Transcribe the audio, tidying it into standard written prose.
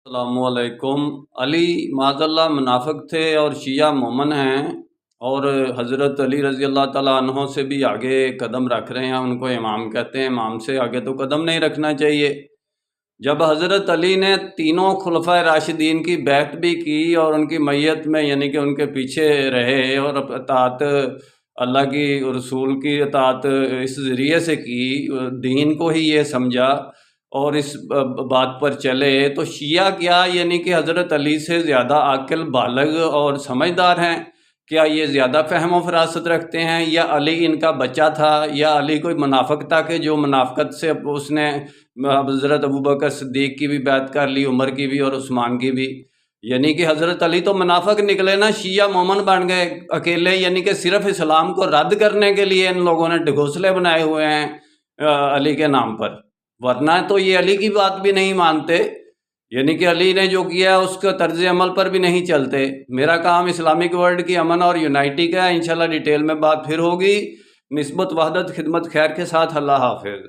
السلام علیکم۔ علی معاذ اللہ منافق تھے اور شیعہ مومن ہیں، اور حضرت علی رضی اللہ تعالیٰ عنہ سے بھی آگے قدم رکھ رہے ہیں۔ ان کو امام کہتے ہیں، امام سے آگے تو قدم نہیں رکھنا چاہیے۔ جب حضرت علی نے تینوں خلفائے راشدین کی بیعت بھی کی اور ان کی میت میں یعنی کہ ان کے پیچھے رہے اور اطاعت اللہ کی رسول کی اطاعت اس ذریعے سے کی، دین کو ہی یہ سمجھا اور اس بات پر چلے، تو شیعہ کیا یعنی کہ حضرت علی سے زیادہ عاقل بالغ اور سمجھدار ہیں؟ کیا یہ زیادہ فہم و فراست رکھتے ہیں، یا علی ان کا بچہ تھا، یا علی کوئی منافق تھا کہ جو منافقت سے اس نے حضرت ابوبکر صدیق کی بھی بیعت کر لی، عمر کی بھی اور عثمان کی بھی؟ یعنی کہ حضرت علی تو منافق نکلے نا، شیعہ مومن بن گئے اکیلے، یعنی کہ صرف اسلام کو رد کرنے کے لیے ان لوگوں نے ڈھکوسلے بنائے ہوئے ہیں علی کے نام پر، ورنہ تو یہ علی کی بات بھی نہیں مانتے، یعنی کہ علی نے جو کیا اس کا طرز عمل پر بھی نہیں چلتے۔ میرا کام اسلامک ورلڈ کی امن اور یونائٹی کا ہے، انشاءاللہ ڈیٹیل میں بات پھر ہوگی۔ نسبت وحدت خدمت خیر کے ساتھ، اللہ حافظ۔